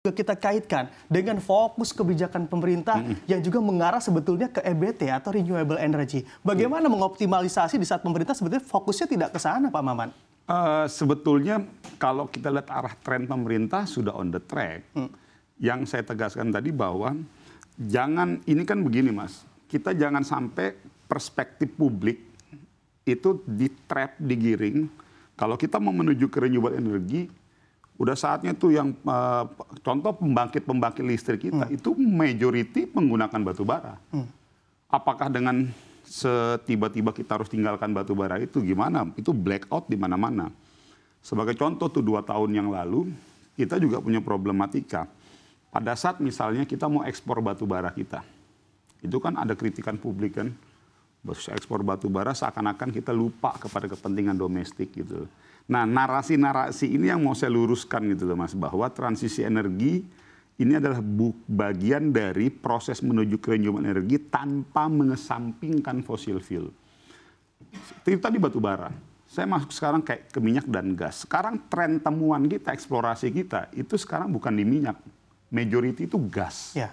juga kita kaitkan dengan fokus kebijakan pemerintah yang juga mengarah sebetulnya ke EBT atau renewable energy. Bagaimana mengoptimalisasi di saat pemerintah sebetulnya fokusnya tidak ke sana, Pak Maman? Sebetulnya kalau kita lihat arah tren pemerintah sudah on the track. Yang saya tegaskan tadi bahwa ini kan begini Mas, kita jangan sampai perspektif publik itu di-trap, digiring. Kalau kita mau menuju ke renewable energy, udah saatnya tuh yang contoh pembangkit listrik kita itu majority menggunakan batu bara. Apakah dengan setiba-tiba kita harus tinggalkan batu bara itu gimana? Itu blackout di mana-mana. Sebagai contoh tuh 2 tahun yang lalu kita juga punya problematika. Pada saat misalnya kita mau ekspor batu bara kita, itu kan ada kritikan publik kan, ekspor batu bara seakan-akan kita lupa kepada kepentingan domestik gitu. Nah, narasi-narasi ini yang mau saya luruskan gitu loh Mas, bahwa transisi energi ini adalah bagian dari proses menuju ke renewable energi tanpa mengesampingkan fossil fuel. Itu tadi batu bara. Saya masuk sekarang kayak ke minyak dan gas. Sekarang tren temuan kita, eksplorasi kita, itu sekarang bukan di minyak. Majority itu gas. Ya.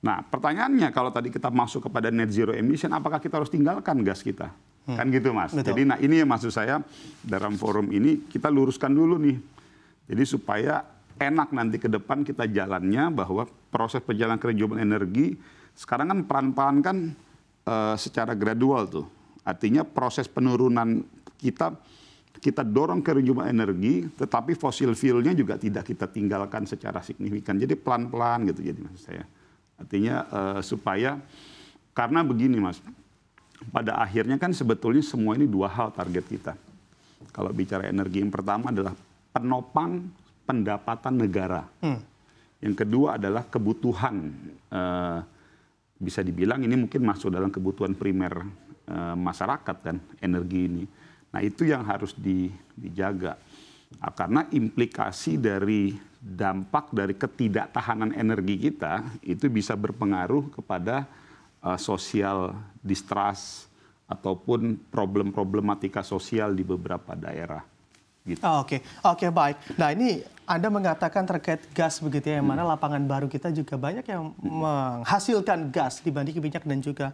Nah, pertanyaannya kalau tadi kita masuk kepada net zero emission, apakah kita harus tinggalkan gas kita? Kan gitu Mas. Betul. Jadi nah ini yang maksud saya dalam forum ini kita luruskan dulu nih. Jadi supaya enak nanti ke depan kita jalannya bahwa proses perjalanan ke renewable energi sekarang kan pelan-pelan kan secara gradual tuh. Artinya proses penurunan kita dorong ke renewable energi, tetapi fossil fuel-nya juga tidak kita tinggalkan secara signifikan. Jadi pelan-pelan gitu jadi maksud saya. Artinya supaya karena begini Mas. Pada akhirnya kan sebetulnya semua ini 2 hal target kita. Kalau bicara energi yang pertama adalah penopang pendapatan negara. Yang kedua adalah kebutuhan, bisa dibilang ini mungkin masuk dalam kebutuhan primer masyarakat kan, energi ini. Nah itu yang harus dijaga. Karena implikasi dari dampak dari ketidaktahanan energi kita itu bisa berpengaruh kepada sosial distrust ataupun problematika sosial di beberapa daerah. Gitu. Oke, baik. Nah ini Anda mengatakan terkait gas begitu ya, yang mana lapangan baru kita juga banyak yang menghasilkan gas dibanding minyak dan juga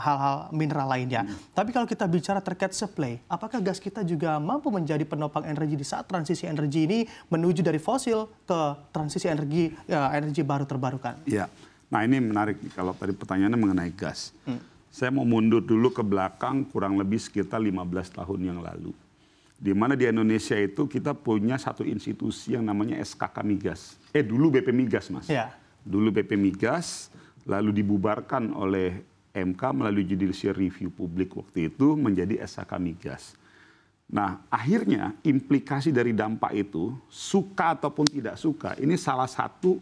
hal-hal mineral lainnya. Tapi kalau kita bicara terkait supply, apakah gas kita juga mampu menjadi penopang energi di saat transisi energi ini menuju dari fosil ke transisi energi baru terbarukan? Ya. Nah ini menarik nih, kalau tadi pertanyaannya mengenai gas. Saya mau mundur dulu ke belakang kurang lebih sekitar 15 tahun yang lalu. Di mana di Indonesia itu kita punya satu institusi yang namanya SKK Migas. Dulu BP Migas Mas. Ya. Dulu BP Migas, lalu dibubarkan oleh MK melalui judicial review publik waktu itu menjadi SKK Migas. Nah akhirnya implikasi dari dampak itu, suka ataupun tidak suka, ini salah satu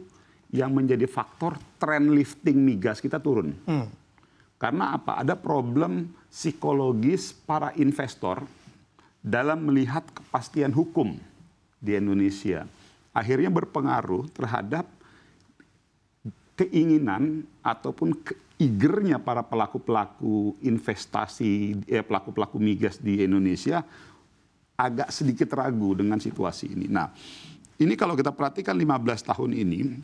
yang menjadi faktor tren lifting migas kita turun. Karena apa? Ada problem psikologis para investor dalam melihat kepastian hukum di Indonesia. Akhirnya berpengaruh terhadap keinginan ataupun eagernya para pelaku-pelaku investasi, pelaku-pelaku migas di Indonesia agak sedikit ragu dengan situasi ini. Nah, ini kalau kita perhatikan 15 tahun ini,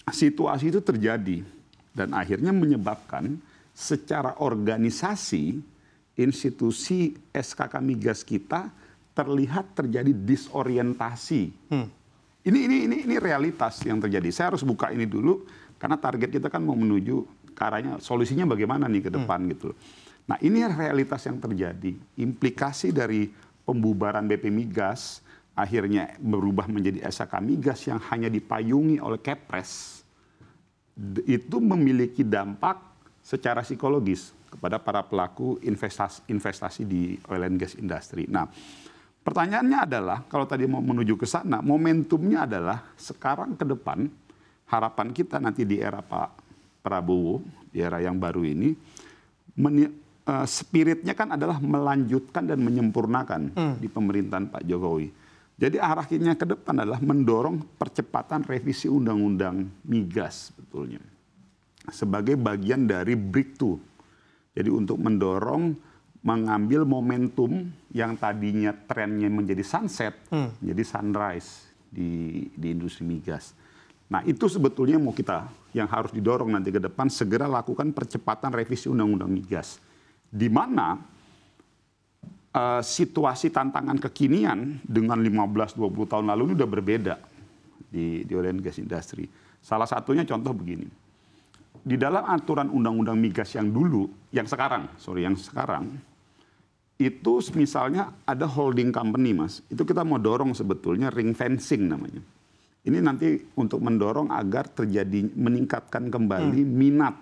situasi itu terjadi dan akhirnya menyebabkan secara organisasi institusi SKK Migas kita terlihat terjadi disorientasi. Ini realitas yang terjadi. Saya harus buka ini dulu karena target kita kan mau menuju ke arahnya solusinya bagaimana nih ke depan gitu. Nah, ini realitas yang terjadi. Implikasi dari pembubaran BP Migas akhirnya berubah menjadi SKK Migas yang hanya dipayungi oleh Kepres, itu memiliki dampak secara psikologis kepada para pelaku investasi di oil and gas industry. Nah, pertanyaannya adalah, kalau tadi mau menuju ke sana, momentumnya adalah sekarang ke depan, harapan kita nanti di era Pak Prabowo, di era yang baru ini, spiritnya kan adalah melanjutkan dan menyempurnakan di pemerintahan Pak Jokowi. Jadi arahnya ke depan adalah mendorong percepatan revisi undang-undang migas sebetulnya. Sebagai bagian dari breakthrough. Jadi untuk mendorong mengambil momentum yang tadinya trennya menjadi sunset, menjadi sunrise di industri migas. Nah, itu sebetulnya yang harus didorong nanti ke depan, segera lakukan percepatan revisi Undang-Undang Migas. Di mana situasi tantangan kekinian dengan 15-20 tahun lalu ini udah berbeda di oil and gas industry. Salah satunya contoh begini. Di dalam aturan Undang-Undang Migas yang sekarang, itu misalnya ada holding company, Mas. Itu kita mau dorong sebetulnya ring fencing namanya. Ini nanti untuk mendorong agar meningkatkan kembali minat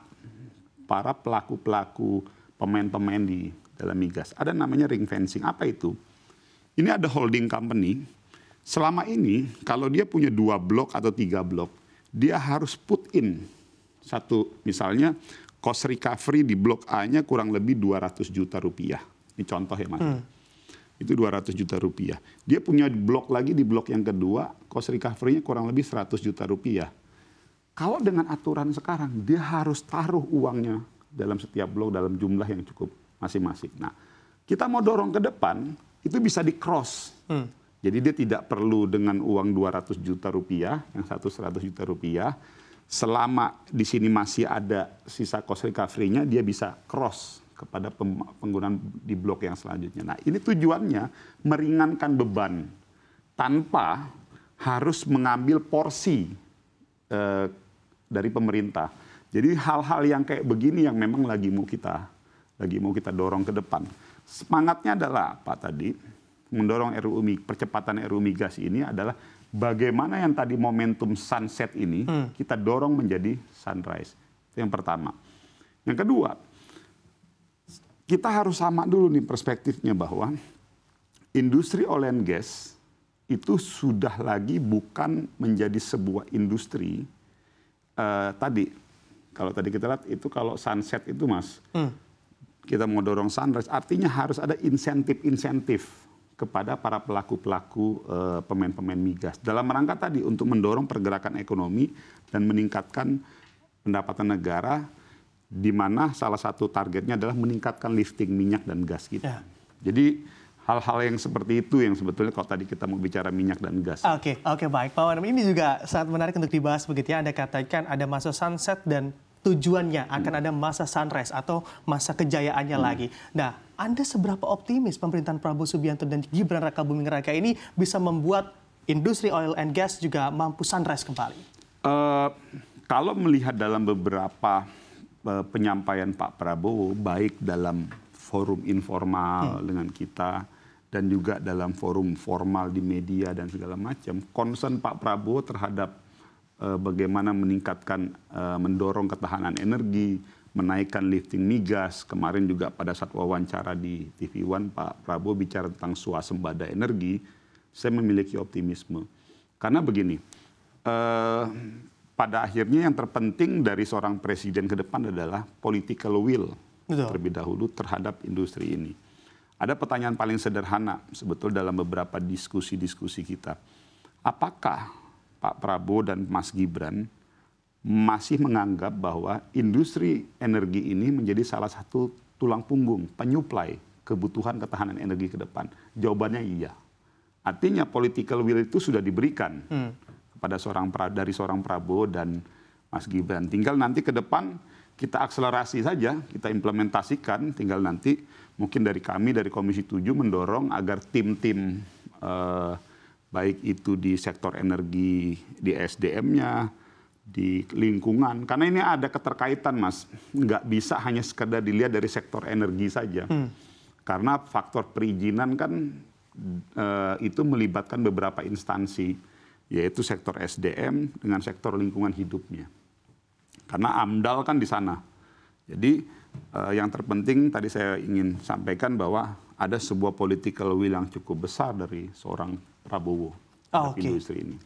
para pelaku-pelaku, pemain-pemain di dalam migas. Ada namanya ring fencing. Apa itu? Ini ada holding company. Selama ini kalau dia punya 2 blok atau 3 blok, dia harus put in misalnya cost recovery di blok A-nya kurang lebih 200 juta rupiah. Ini contoh ya, Mas. Itu 200 juta rupiah. Dia punya blok lagi di blok yang kedua, cost recovery-nya kurang lebih 100 juta rupiah. Kalau dengan aturan sekarang, dia harus taruh uangnya dalam setiap blok dalam jumlah yang cukup masing-masing. Nah, kita mau dorong ke depan, itu bisa di-cross. Jadi dia tidak perlu dengan uang 200 juta rupiah, yang satu 100 juta rupiah. Selama di sini masih ada sisa cost recovery-nya, dia bisa cross kepada penggunaan di blok yang selanjutnya. Nah, ini tujuannya meringankan beban tanpa harus mengambil porsi dari pemerintah. Jadi hal-hal yang kayak begini yang memang lagi mau kita dorong ke depan. Semangatnya adalah apa tadi? Mendorong percepatan RUU Migas ini adalah bagaimana yang tadi momentum sunset ini kita dorong menjadi sunrise. Itu yang pertama. Yang kedua, kita harus sama dulu nih perspektifnya bahwa industri oil and gas itu sudah lagi bukan menjadi sebuah industri kalau tadi kita lihat itu kalau sunset itu, Mas, kita mau dorong sunrise, artinya harus ada insentif-insentif kepada para pelaku-pelaku pemain-pemain migas dalam rangka tadi untuk mendorong pergerakan ekonomi dan meningkatkan pendapatan negara, di mana salah satu targetnya adalah meningkatkan lifting minyak dan gas kita. Ya. Jadi hal-hal yang seperti itu yang sebetulnya kalau tadi kita mau bicara minyak dan gas. Oke, baik. Pak Wanam, ini juga sangat menarik untuk dibahas begitu ya. Anda katakan ada masa sunset dan tujuannya akan ada masa sunrise atau masa kejayaannya lagi. Nah, Anda seberapa optimis pemerintahan Prabowo Subianto dan Gibran Rakabuming Raka ini bisa membuat industri oil and gas juga mampu sunrise kembali? Kalau melihat dalam beberapa penyampaian Pak Prabowo, baik dalam forum informal dengan kita dan juga dalam forum formal di media dan segala macam, concern Pak Prabowo terhadap bagaimana meningkatkan, mendorong ketahanan energi, menaikkan lifting migas. Kemarin juga pada saat wawancara di TV One, Pak Prabowo bicara tentang swasembada energi. Saya memiliki optimisme. Karena begini, pada akhirnya yang terpenting dari seorang presiden ke depan adalah political will terlebih dahulu terhadap industri ini. Ada pertanyaan paling sederhana sebetulnya dalam beberapa diskusi-diskusi kita. Apakah Pak Prabowo dan Mas Gibran masih menganggap bahwa industri energi ini menjadi salah satu tulang punggung, penyuplai kebutuhan ketahanan energi ke depan? Jawabannya iya. Artinya political will itu sudah diberikan kepada dari seorang Prabowo dan Mas Gibran. Tinggal nanti ke depan kita akselerasi saja, kita implementasikan, tinggal nanti mungkin dari kami, dari Komisi 7 mendorong agar tim-tim baik itu di sektor energi, di SDM-nya, di lingkungan. Karena ini ada keterkaitan, Mas. Nggak bisa hanya sekedar dilihat dari sektor energi saja. Karena faktor perizinan kan itu melibatkan beberapa instansi, yaitu sektor SDM dengan sektor lingkungan hidupnya. Karena AMDAL kan di sana. Jadi yang terpenting tadi saya ingin sampaikan bahwa ada sebuah political will yang cukup besar dari seorang Prabowo terhadap industri ini.